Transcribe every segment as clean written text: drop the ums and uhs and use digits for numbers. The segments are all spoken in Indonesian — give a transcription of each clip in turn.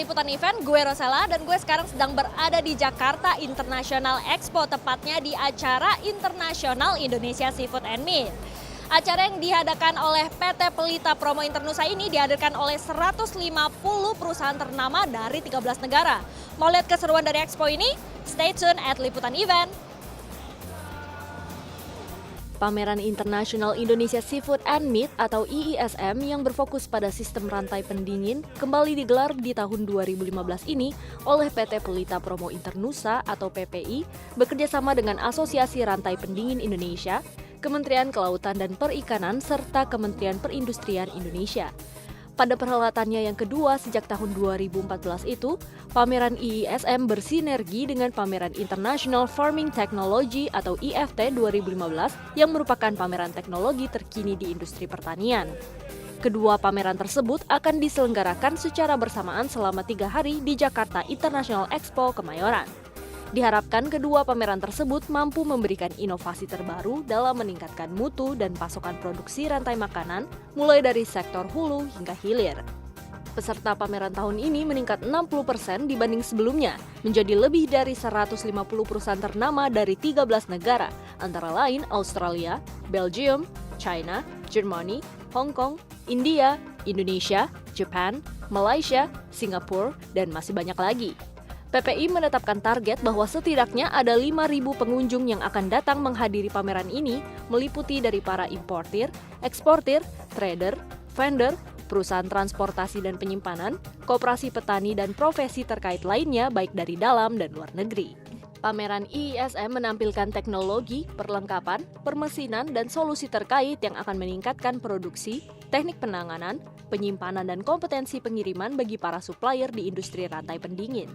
Liputan Event, gue Rosella dan gue sekarang sedang berada di Jakarta International Expo, tepatnya di acara Internasional Indonesia Seafood and Meat. Acara yang diadakan oleh PT Pelita Promo Internusa ini dihadirkan oleh 150 perusahaan ternama dari 13 negara. Mau lihat keseruan dari expo ini? Stay tune at Liputan Event. Pameran Internasional Indonesia Seafood and Meat atau IISM yang berfokus pada sistem rantai pendingin kembali digelar di tahun 2015 ini oleh PT Pelita Promo Internusa atau PPI bekerjasama dengan Asosiasi Rantai Pendingin Indonesia, Kementerian Kelautan dan Perikanan, serta Kementerian Perindustrian Indonesia. Pada perhelatannya yang kedua sejak tahun 2014 itu, pameran IISM bersinergi dengan Pameran International Farming Technology atau IFT 2015 yang merupakan pameran teknologi terkini di industri pertanian. Kedua pameran tersebut akan diselenggarakan secara bersamaan selama 3 hari di Jakarta International Expo Kemayoran. Diharapkan kedua pameran tersebut mampu memberikan inovasi terbaru dalam meningkatkan mutu dan pasokan produksi rantai makanan mulai dari sektor hulu hingga hilir. Peserta pameran tahun ini meningkat 60% dibanding sebelumnya, menjadi lebih dari 150 perusahaan ternama dari 13 negara, antara lain Australia, Belgium, China, Germany, Hong Kong, India, Indonesia, Jepang, Malaysia, Singapura, dan masih banyak lagi. PPI menetapkan target bahwa setidaknya ada 5.000 pengunjung yang akan datang menghadiri pameran ini, meliputi dari para importir, eksportir, trader, vendor, perusahaan transportasi dan penyimpanan, koperasi petani dan profesi terkait lainnya baik dari dalam dan luar negeri. Pameran IISM menampilkan teknologi, perlengkapan, permesinan, dan solusi terkait yang akan meningkatkan produksi, teknik penanganan, penyimpanan, dan kompetensi pengiriman bagi para supplier di industri rantai pendingin.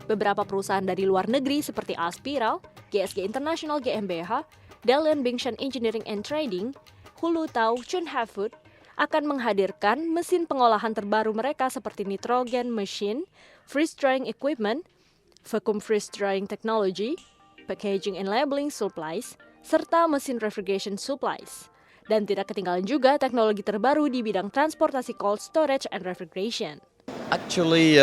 Beberapa perusahaan dari luar negeri seperti Aspiral, GSG International GmbH, Dalian Bingshan Engineering and Trading, Hulu Tau Chunha Food akan menghadirkan mesin pengolahan terbaru mereka seperti nitrogen machine, freeze drying equipment, vacuum freeze drying technology, packaging and labeling supplies, serta mesin refrigeration supplies. Dan tidak ketinggalan juga teknologi terbaru di bidang transportasi cold storage and refrigeration. Actually,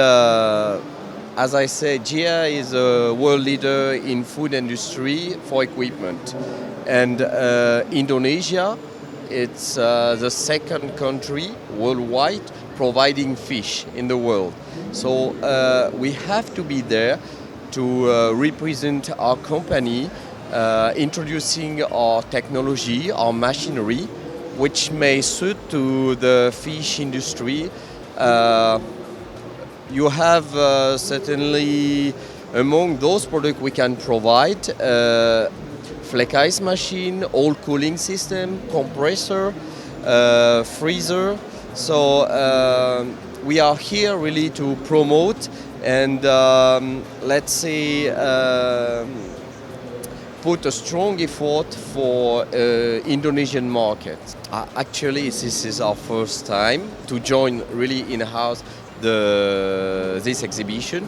as I said, GIA is a world leader in food industry for equipment. And Indonesia, it's the second country worldwide providing fish in the world. So we have to be there to represent our company, introducing our technology, our machinery, which may suit to the fish industry. You have certainly among those products we can provide flake ice machine, oil cooling system, compressor, freezer. So we are here really to promote and let's say put a strong effort for Indonesian market. Actually, this is our first time to join really in-house this exhibition,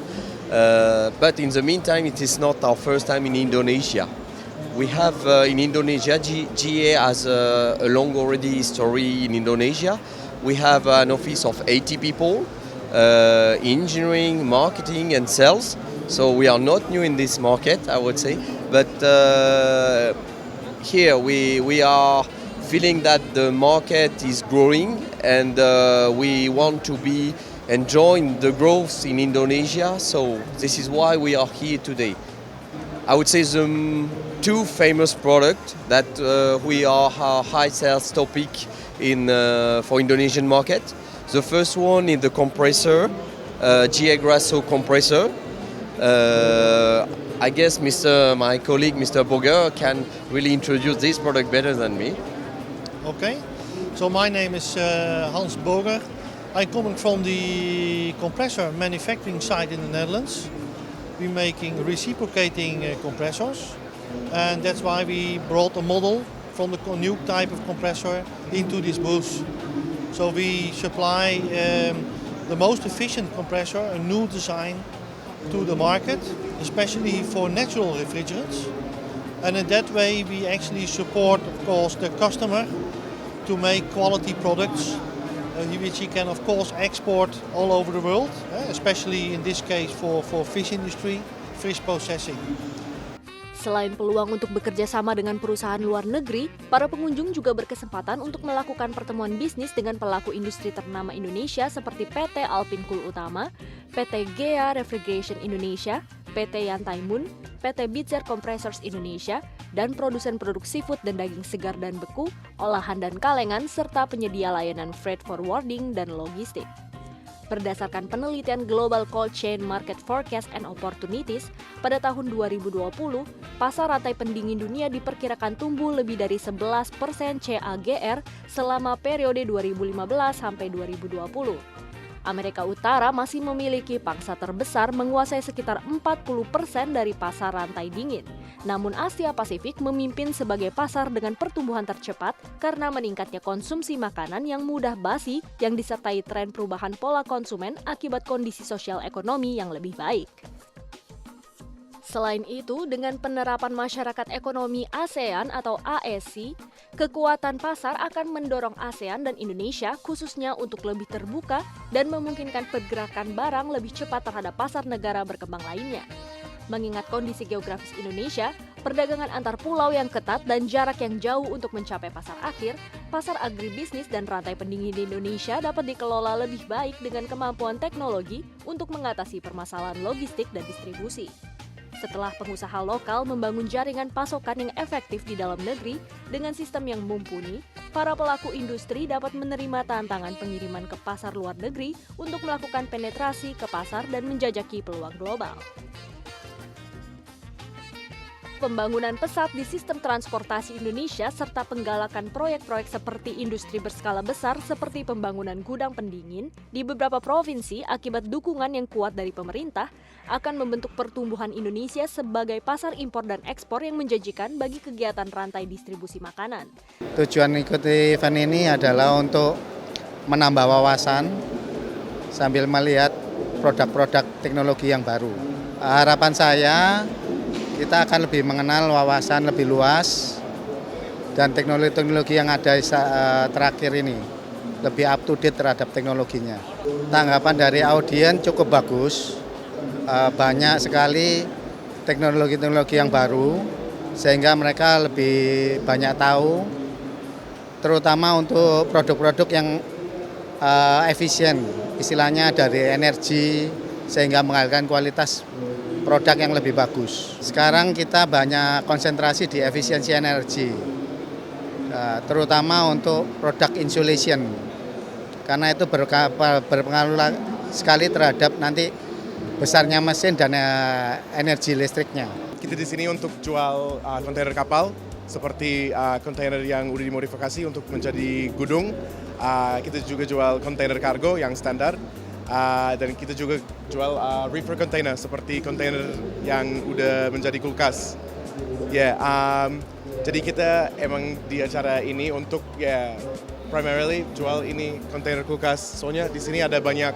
but in the meantime it is not our first time in Indonesia. We have in Indonesia, GA has a long already history in Indonesia. We have an office of 80 people, engineering, marketing and sales, so we are not new in this market, I would say, but here we are feeling that the market is growing and we want to be enjoying the growth in Indonesia, so this is why we are here today. I would say the two famous products that we are a high sales topic in for Indonesian market. The first one is the compressor, GA Grasso compressor. I guess my colleague Mr. Boger can really introduce this product better than me. Okay, so my name is Hans Boger. I'm coming from the compressor manufacturing site in the Netherlands. We're making reciprocating compressors, and that's why we brought a model from the new type of compressor into this booth. So we supply the most efficient compressor, a new design, to the market, especially for natural refrigerants. And in that way we actually support, of course, the customer to make quality products which he can of course export all over the world, especially in this case for fish industry, fish processing. Selain peluang untuk bekerja sama dengan perusahaan luar negeri, para pengunjung juga berkesempatan untuk melakukan pertemuan bisnis dengan pelaku industri ternama Indonesia seperti PT Alpin Cool Utama, PT Gea Refrigeration Indonesia, PT Yantaimun, PT Bitzer Compressors Indonesia, dan produsen produk seafood dan daging segar dan beku, olahan dan kalengan, serta penyedia layanan freight forwarding dan logistik. Berdasarkan penelitian Global Cold Chain Market Forecast and Opportunities, pada tahun 2020, pasar rantai pendingin dunia diperkirakan tumbuh lebih dari 11% CAGR selama periode 2015 sampai 2020. Amerika Utara masih memiliki pangsa terbesar menguasai sekitar 40% dari pasar rantai dingin. Namun Asia Pasifik memimpin sebagai pasar dengan pertumbuhan tercepat karena meningkatnya konsumsi makanan yang mudah basi yang disertai tren perubahan pola konsumen akibat kondisi sosial ekonomi yang lebih baik. Selain itu, dengan penerapan masyarakat ekonomi ASEAN atau ASEAN, kekuatan pasar akan mendorong ASEAN dan Indonesia khususnya untuk lebih terbuka dan memungkinkan pergerakan barang lebih cepat terhadap pasar negara berkembang lainnya. Mengingat kondisi geografis Indonesia, perdagangan antar pulau yang ketat dan jarak yang jauh untuk mencapai pasar akhir, pasar agribisnis dan rantai pendingin di Indonesia dapat dikelola lebih baik dengan kemampuan teknologi untuk mengatasi permasalahan logistik dan distribusi. Setelah pengusaha lokal membangun jaringan pasokan yang efektif di dalam negeri dengan sistem yang mumpuni, para pelaku industri dapat menerima tantangan pengiriman ke pasar luar negeri untuk melakukan penetrasi ke pasar dan menjajaki peluang global. Pembangunan pesat di sistem transportasi Indonesia serta penggalakan proyek-proyek seperti industri berskala besar seperti pembangunan gudang pendingin di beberapa provinsi akibat dukungan yang kuat dari pemerintah akan membentuk pertumbuhan Indonesia sebagai pasar impor dan ekspor yang menjanjikan bagi kegiatan rantai distribusi makanan. Tujuan ikuti event ini adalah untuk menambah wawasan sambil melihat produk-produk teknologi yang baru. Harapan saya kita akan lebih mengenal wawasan lebih luas dan teknologi-teknologi yang ada terakhir ini lebih up to date terhadap teknologinya. Tanggapan dari audiens cukup bagus, banyak sekali teknologi-teknologi yang baru sehingga mereka lebih banyak tahu, terutama untuk produk-produk yang efisien, istilahnya dari energi sehingga menghasilkan kualitas produk yang lebih bagus. Sekarang kita banyak konsentrasi di efisiensi energi, terutama untuk produk insulation, karena itu berpengaruh sekali terhadap nanti besarnya mesin dan energi listriknya. Kita di sini untuk jual kontainer kapal, seperti kontainer yang udah dimodifikasi untuk menjadi gudung. Kita juga jual kontainer kargo yang standar. Dan kita juga jual reefer container seperti kontainer yang udah menjadi kulkas. Jadi kita emang di acara ini untuk primarily jual ini kontainer kulkas. Soalnya di sini ada banyak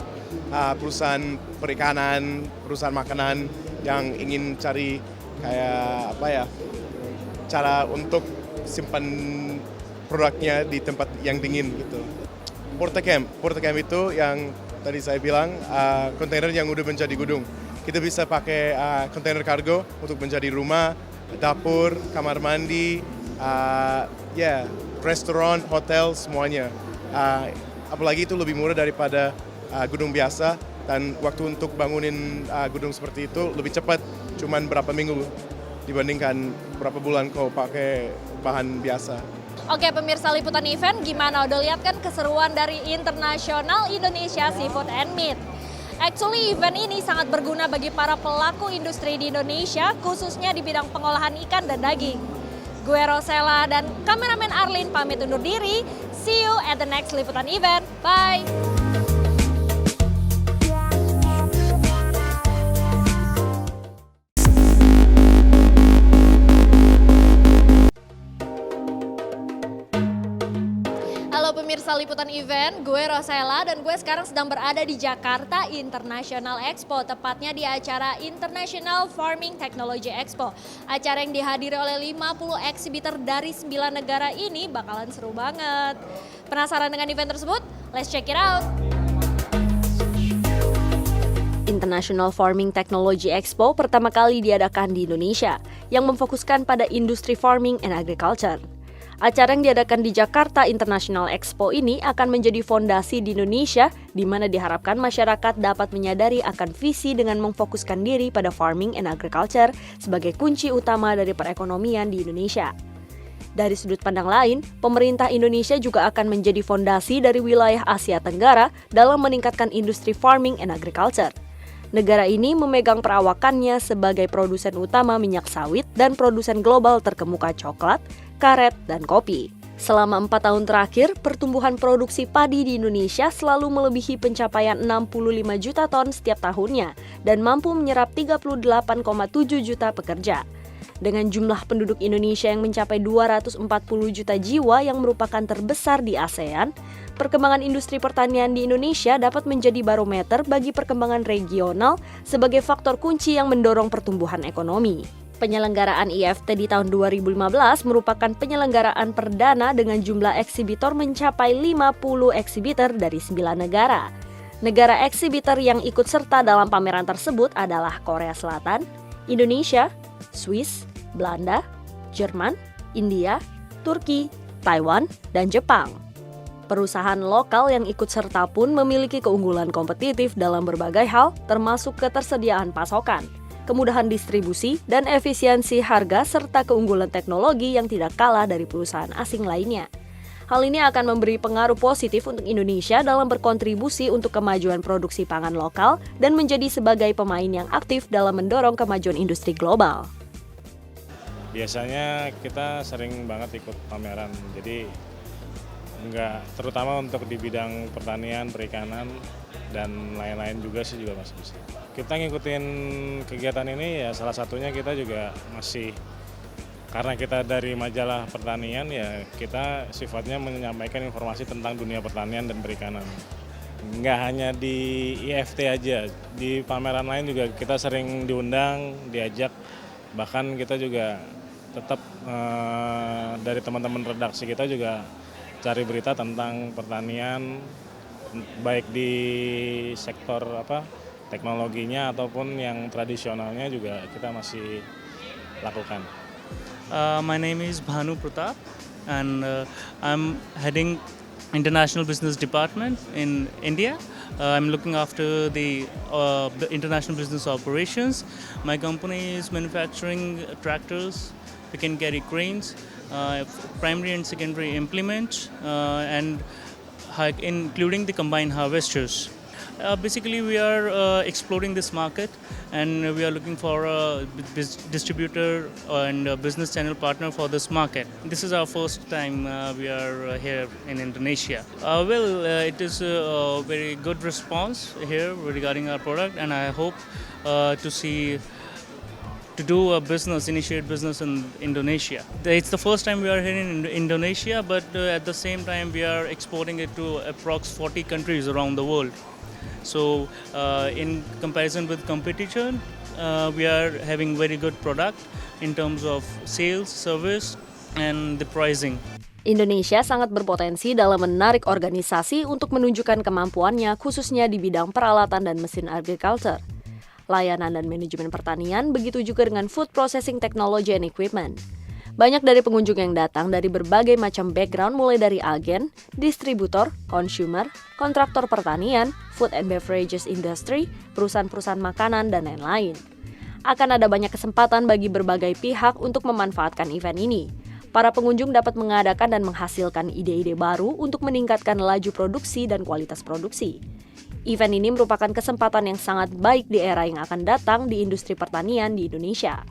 perusahaan perikanan, perusahaan makanan yang ingin cari kayak cara untuk simpan produknya di tempat yang dingin gitu. Portacamp itu yang tadi saya bilang kontainer yang udah menjadi gudung. Kita bisa pakai kontainer kargo untuk menjadi rumah, dapur, kamar mandi, restoran, hotel, semuanya. Apalagi itu lebih murah daripada gudung biasa dan waktu untuk bangunin gudung seperti itu lebih cepat, cuman berapa minggu dibandingkan berapa bulan kalau pakai bahan biasa. Oke pemirsa Liputan Event, gimana udah lihat kan keseruan dari International Indonesia Seafood and Meat? Actually event ini sangat berguna bagi para pelaku industri di Indonesia, khususnya di bidang pengolahan ikan dan daging. Gue Rosella dan kameramen Arlin pamit undur diri. See you at the next Liputan Event. Bye! Pemirsa Liputan Event, gue Rosella dan gue sekarang sedang berada di Jakarta International Expo, tepatnya di acara International Farming Technology Expo. Acara yang dihadiri oleh 50 eksibitor dari 9 negara ini bakalan seru banget. Penasaran dengan event tersebut? Let's check it out! International Farming Technology Expo pertama kali diadakan di Indonesia, yang memfokuskan pada industri farming and agriculture. Acara yang diadakan di Jakarta International Expo ini akan menjadi fondasi di Indonesia, di mana diharapkan masyarakat dapat menyadari akan visi dengan memfokuskan diri pada farming and agriculture sebagai kunci utama dari perekonomian di Indonesia. Dari sudut pandang lain, pemerintah Indonesia juga akan menjadi fondasi dari wilayah Asia Tenggara dalam meningkatkan industri farming and agriculture. Negara ini memegang perawakannya sebagai produsen utama minyak sawit dan produsen global terkemuka coklat, karet, dan kopi. Selama 4 tahun terakhir, pertumbuhan produksi padi di Indonesia selalu melebihi pencapaian 65 juta ton setiap tahunnya dan mampu menyerap 38,7 juta pekerja. Dengan jumlah penduduk Indonesia yang mencapai 240 juta jiwa yang merupakan terbesar di ASEAN, perkembangan industri pertanian di Indonesia dapat menjadi barometer bagi perkembangan regional sebagai faktor kunci yang mendorong pertumbuhan ekonomi. Penyelenggaraan IFT di tahun 2015 merupakan penyelenggaraan perdana dengan jumlah eksibitor mencapai 50 eksibitor dari 9 negara. Negara eksibitor yang ikut serta dalam pameran tersebut adalah Korea Selatan, Indonesia, Swiss, Belanda, Jerman, India, Turki, Taiwan, dan Jepang. Perusahaan lokal yang ikut serta pun memiliki keunggulan kompetitif dalam berbagai hal, termasuk ketersediaan pasokan, kemudahan distribusi, dan efisiensi harga serta keunggulan teknologi yang tidak kalah dari perusahaan asing lainnya. Hal ini akan memberi pengaruh positif untuk Indonesia dalam berkontribusi untuk kemajuan produksi pangan lokal dan menjadi sebagai pemain yang aktif dalam mendorong kemajuan industri global. Biasanya kita sering banget ikut pameran, jadi terutama untuk di bidang pertanian, perikanan, dan lain-lain juga sih juga masih bisa. Kita ngikutin kegiatan ini ya salah satunya kita juga masih, karena kita dari majalah pertanian ya kita sifatnya menyampaikan informasi tentang dunia pertanian dan perikanan. Nggak hanya di IFT aja, di pameran lain juga kita sering diundang, diajak, bahkan kita juga tetap dari teman-teman redaksi kita juga cari berita tentang pertanian, baik di sektor teknologinya ataupun yang tradisionalnya juga kita masih lakukan. My name is Bhanu Pratap and I'm heading International Business Department in India. I'm looking after the international business operations. My company is manufacturing tractors, pick and carry cranes, primary and secondary implements, and including the combined harvesters. Basically, we are exploring this market and we are looking for a distributor and a business channel partner for this market. This is our first time we are here in Indonesia. It is a very good response here regarding our product, and I hope to do a business, initiate business in Indonesia. It's the first time we are here in Indonesia, but at the same time we are exporting it to approx 40 countries around the world. So in comparison with competition, we are having very good product in terms of sales, service, and the pricing. Indonesia sangat berpotensi dalam menarik organisasi untuk menunjukkan kemampuannya khususnya di bidang peralatan dan mesin agriculture, layanan dan manajemen pertanian, begitu juga dengan food processing technology and equipment. Banyak dari pengunjung yang datang dari berbagai macam background mulai dari agen, distributor, consumer, kontraktor pertanian, food and beverages industry, perusahaan-perusahaan makanan, dan lain-lain. Akan ada banyak kesempatan bagi berbagai pihak untuk memanfaatkan event ini. Para pengunjung dapat mengadakan dan menghasilkan ide-ide baru untuk meningkatkan laju produksi dan kualitas produksi. Event ini merupakan kesempatan yang sangat baik di era yang akan datang di industri pertanian di Indonesia.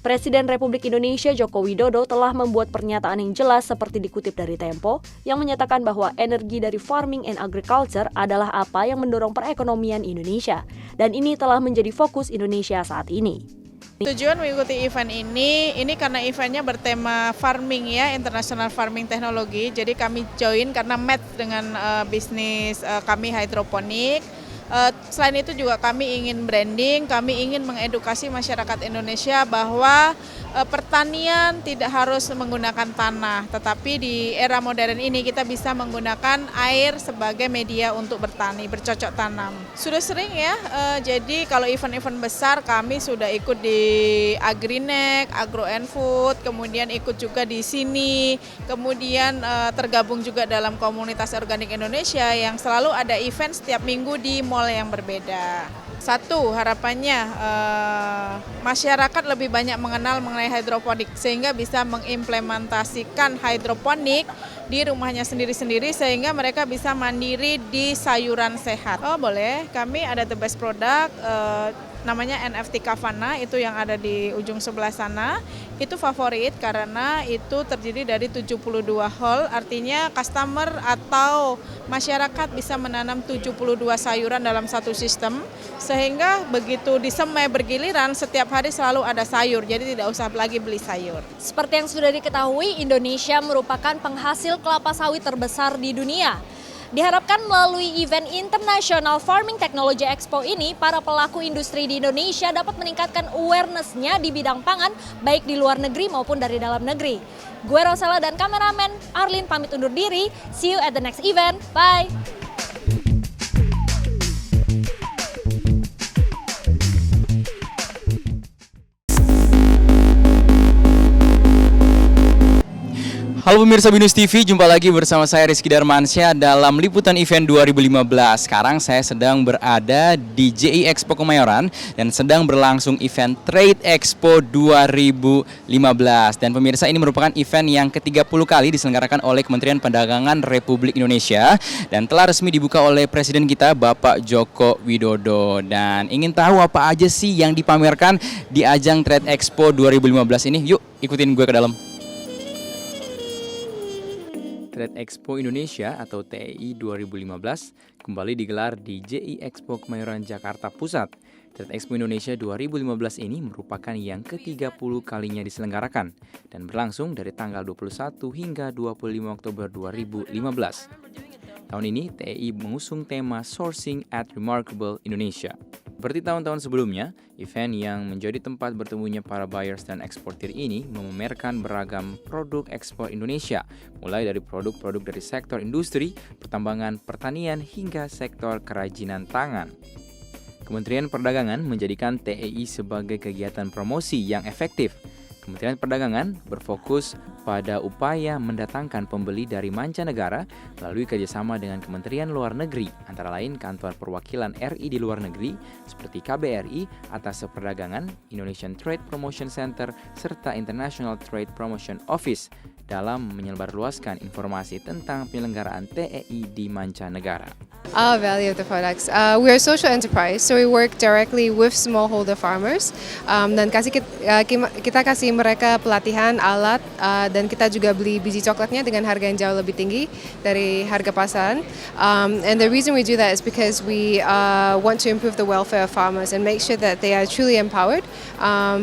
Presiden Republik Indonesia Joko Widodo telah membuat pernyataan yang jelas seperti dikutip dari Tempo yang menyatakan bahwa energi dari farming and agriculture adalah apa yang mendorong perekonomian Indonesia dan ini telah menjadi fokus Indonesia saat ini. Tujuan mengikuti event ini karena eventnya bertema farming ya, International Farming Technology. Jadi kami join karena match dengan bisnis kami hidroponik. Selain itu juga kami ingin branding, kami ingin mengedukasi masyarakat Indonesia bahwa pertanian tidak harus menggunakan tanah, tetapi di era modern ini kita bisa menggunakan air sebagai media untuk bertani, bercocok tanam. Sudah sering ya, jadi kalau event-event besar kami sudah ikut di Agrinek, Agro and Food, kemudian ikut juga di sini, kemudian tergabung juga dalam komunitas organik Indonesia yang selalu ada event setiap minggu di mall yang berbeda. Satu, harapannya masyarakat lebih banyak mengenal mengenai hidroponik sehingga bisa mengimplementasikan hidroponik di rumahnya sendiri-sendiri sehingga mereka bisa mandiri di sayuran sehat. Oh boleh, kami ada the best product namanya NFT Kavana, itu yang ada di ujung sebelah sana. Itu favorit karena itu terdiri dari 72 hall, artinya customer atau masyarakat bisa menanam 72 sayuran dalam satu sistem, sehingga begitu disemai bergiliran setiap hari selalu ada sayur, jadi tidak usah lagi beli sayur. Seperti yang sudah diketahui, Indonesia merupakan penghasil kelapa sawit terbesar di dunia. Diharapkan melalui event International Farming Technology Expo ini, para pelaku industri di Indonesia dapat meningkatkan awareness-nya di bidang pangan, baik di luar negeri maupun dari dalam negeri. Gue Rosella dan kameramen Arlin pamit undur diri. See you at the next event. Bye! Halo pemirsa Binus TV, jumpa lagi bersama saya Rizky Darmansyah dalam liputan event 2015. Sekarang saya sedang berada di JI Expo Kemayoran dan sedang berlangsung event Trade Expo 2015. Dan pemirsa, ini merupakan event yang ke-30 kali diselenggarakan oleh Kementerian Perdagangan Republik Indonesia dan telah resmi dibuka oleh Presiden kita Bapak Joko Widodo. Dan ingin tahu apa aja sih yang dipamerkan di ajang Trade Expo 2015 ini? Yuk ikutin gue ke dalam. Trade Expo Indonesia atau TEI 2015 kembali digelar di JI Expo Kemayoran Jakarta Pusat. Trade Expo Indonesia 2015 ini merupakan yang ke-30 kalinya diselenggarakan dan berlangsung dari tanggal 21 hingga 25 Oktober 2015. Tahun ini TEI mengusung tema Sourcing at Remarkable Indonesia. Seperti tahun-tahun sebelumnya, event yang menjadi tempat bertemunya para buyers dan eksportir ini memamerkan beragam produk ekspor Indonesia, mulai dari produk-produk dari sektor industri, pertambangan, pertanian, hingga sektor kerajinan tangan. Kementerian Perdagangan menjadikan TEI sebagai kegiatan promosi yang efektif. Kementerian Perdagangan berfokus pada upaya mendatangkan pembeli dari mancanegara melalui kerjasama dengan Kementerian Luar Negeri, antara lain Kantor Perwakilan RI di luar negeri seperti KBRI, Atas Perdagangan, Indonesian Trade Promotion Center, serta International Trade Promotion Office dalam menyebarluaskan informasi tentang penyelenggaraan TEI di mancanegara. Our value of the products. We're a social enterprise, so we work directly with smallholder farmers. Dan kita kasih mereka pelatihan, alat, dan kita juga beli biji coklatnya dengan harga yang jauh lebih tinggi dari harga pasaran. And the reason we do that is because we want to improve the welfare of farmers and make sure that they are truly empowered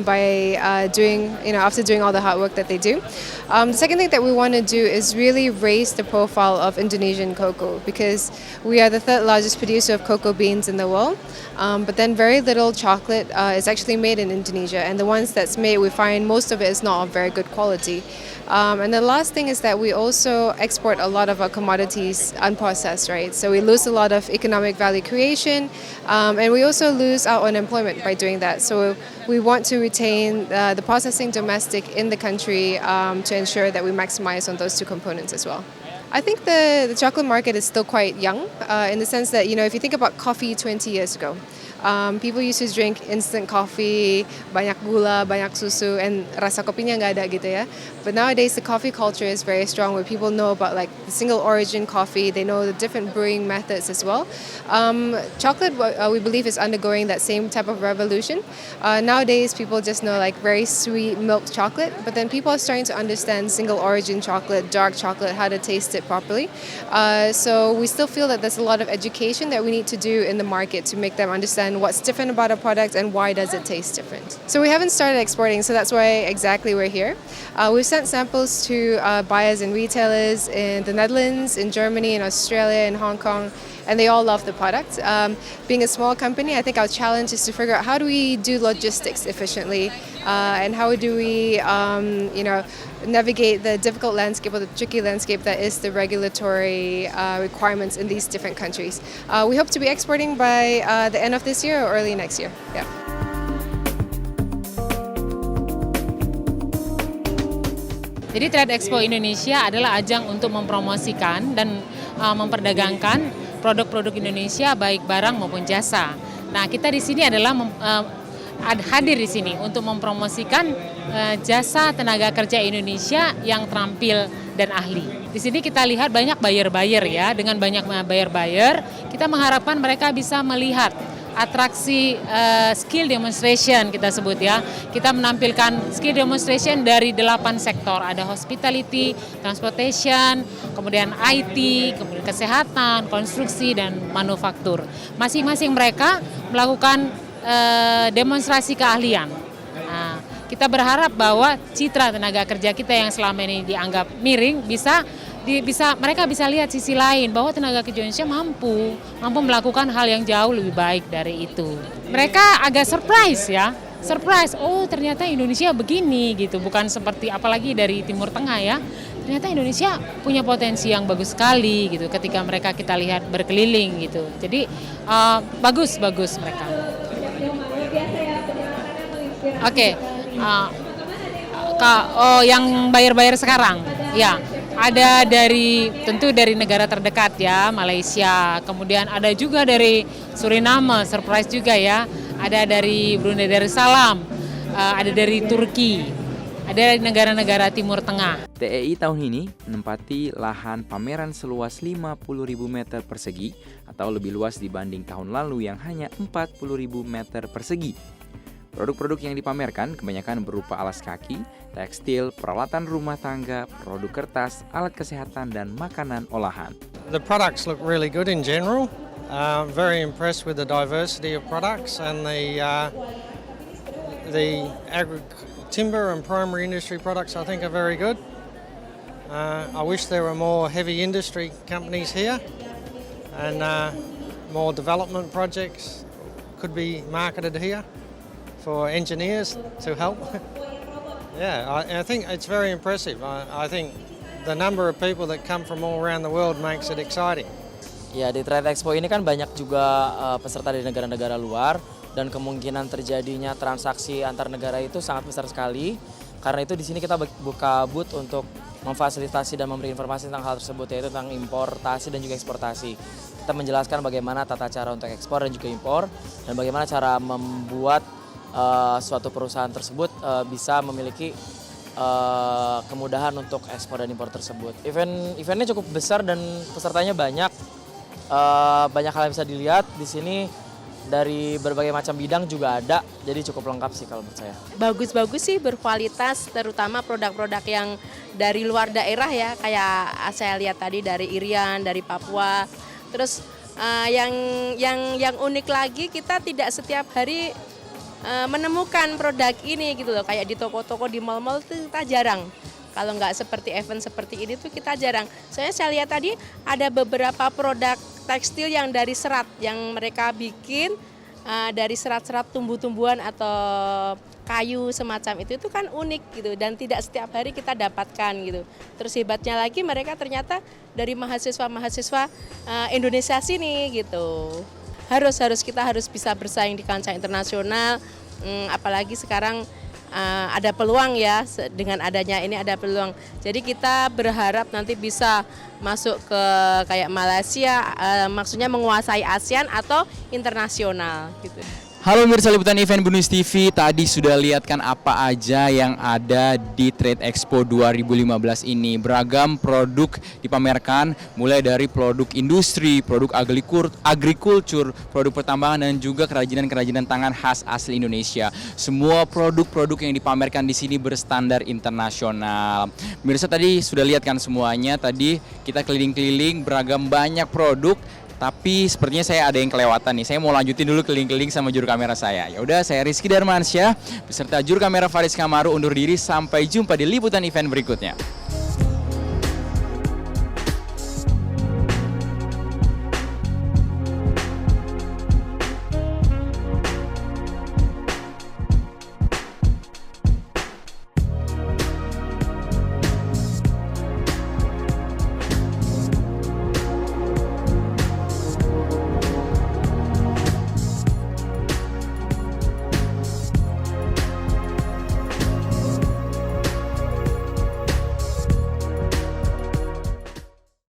by after doing all the hard work that they do. The second thing that we want to do is really raise the profile of Indonesian cocoa because we are the third largest producer of cocoa beans in the world. But then very little chocolate is actually made in Indonesia, and the ones that's made, we find most of it is not of very good quality. And the last thing is that we also export a lot of our commodities unprocessed, right? So we lose a lot of economic value creation, and we also lose our unemployment by doing that. So we want to retain the processing domestic in the country to ensure that we maximize on those two components as well. I think the chocolate market is still quite young in the sense that, if you think about coffee 20 years ago, people used to drink instant coffee, banyak gula, banyak susu, and rasa kopinya nggak ada gitu ya. But nowadays the coffee culture is very strong where people know about like the single origin coffee, they know the different brewing methods as well. Chocolate, we believe, is undergoing that same type of revolution. Nowadays people just know like very sweet milk chocolate, but then people are starting to understand single origin chocolate, dark chocolate, how to taste it properly. So we still feel that there's a lot of education that we need to do in the market to make them understand what's different about our product and why does it taste different. So we haven't started exporting, so that's why exactly we're here. We've sent samples to buyers and retailers in the Netherlands, in Germany, in Australia, in Hong Kong, and they all love the product. Being a small company, I think our challenge is to figure out how do we do logistics efficiently and how do we, navigate the difficult landscape or the tricky landscape that is the regulatory requirements in these different countries. We hope to be exporting by the end of this year or early next year. Yeah. Jadi Trade Expo Indonesia adalah ajang untuk mempromosikan dan memperdagangkan produk-produk Indonesia baik barang maupun jasa. Nah, kita di sini adalah hadir di sini untuk mempromosikan jasa tenaga kerja Indonesia yang terampil dan ahli. Di sini kita lihat banyak buyer-buyer ya, dengan banyak buyer-buyer, kita mengharapkan mereka bisa melihat atraksi skill demonstration kita sebut ya. Kita menampilkan skill demonstration dari 8 sektor. Ada hospitality, transportation, kemudian IT, kemudian kesehatan, konstruksi, dan manufaktur. Masing-masing mereka melakukan demonstrasi keahlian. Nah, kita berharap bahwa citra tenaga kerja kita yang selama ini dianggap miring mereka bisa lihat sisi lain bahwa tenaga kerja Indonesia mampu melakukan hal yang jauh lebih baik dari itu. Mereka agak surprise, oh ternyata Indonesia begini gitu, bukan seperti apalagi dari Timur Tengah ya. Ternyata Indonesia punya potensi yang bagus sekali gitu ketika mereka kita lihat berkeliling gitu. Jadi bagus mereka. Oke. Yang bayar sekarang ya. Ada tentu dari negara terdekat ya, Malaysia, kemudian ada juga dari Suriname, surprise juga ya, ada dari Brunei Darussalam, ada dari Turki, ada dari negara-negara Timur Tengah. TEI tahun ini menempati lahan pameran seluas 50.000 meter persegi atau lebih luas dibanding tahun lalu yang hanya 40.000 meter persegi. Produk-produk yang dipamerkan kebanyakan berupa alas kaki, tekstil, peralatan rumah tangga, produk kertas, alat kesehatan, dan makanan olahan. The products look really good in general. Very impressed with the diversity of products and the timber and primary industry products I think are very good. I wish there were more heavy industry companies here and more development projects could be marketed here for engineers to help. Yeah, I think it's very impressive. I think the number of people that come from all around the world makes it exciting. Ya, di Trade Expo ini kan banyak juga peserta dari negara-negara luar dan kemungkinan terjadinya transaksi antar negara itu sangat besar sekali. Karena itu di sini kita buka booth untuk memfasilitasi dan memberi informasi tentang hal tersebut, yaitu tentang importasi dan juga eksportasi. Kita menjelaskan bagaimana tata cara untuk ekspor dan juga impor dan bagaimana cara membuat suatu perusahaan tersebut bisa memiliki kemudahan untuk ekspor dan impor tersebut. Eventnya cukup besar dan pesertanya banyak. Banyak hal yang bisa dilihat di sini, dari berbagai macam bidang juga ada, jadi cukup lengkap sih kalau menurut saya. Bagus sih, berkualitas, terutama produk-produk yang dari luar daerah ya, kayak saya lihat tadi dari Irian, dari Papua. Terus yang unik lagi, kita tidak setiap hari menemukan produk ini gitu loh, kayak di toko-toko, di mal-mal itu kita jarang. Kalau nggak seperti event seperti ini tuh kita jarang. Soalnya saya lihat tadi ada beberapa produk tekstil yang dari serat yang mereka bikin dari serat-serat tumbuh-tumbuhan atau kayu semacam itu kan unik gitu dan tidak setiap hari kita dapatkan gitu. Terus hebatnya lagi mereka ternyata dari mahasiswa-mahasiswa Indonesia sini gitu. Kita harus bisa bersaing di kancah internasional, apalagi sekarang ada peluang ya, dengan adanya ini ada peluang. Jadi kita berharap nanti bisa masuk ke kayak Malaysia, maksudnya menguasai ASEAN atau internasional gitu. Halo pemirsa liputan event Bonus TV, tadi sudah lihat kan apa aja yang ada di Trade Expo 2015 ini. Beragam produk dipamerkan, mulai dari produk industri, produk agrikultur, produk pertambangan, dan juga kerajinan-kerajinan tangan khas asli Indonesia. Semua produk-produk yang dipamerkan di sini berstandar internasional. Pemirsa tadi sudah lihat kan semuanya, tadi kita keliling-keliling beragam banyak produk. Tapi sepertinya saya ada yang kelewatan nih. Saya mau lanjutin dulu keliling-keliling sama juru kamera saya. Ya udah, saya Rizky Darmansyah beserta juru kamera Faris Kamaru undur diri. Sampai jumpa di liputan event berikutnya.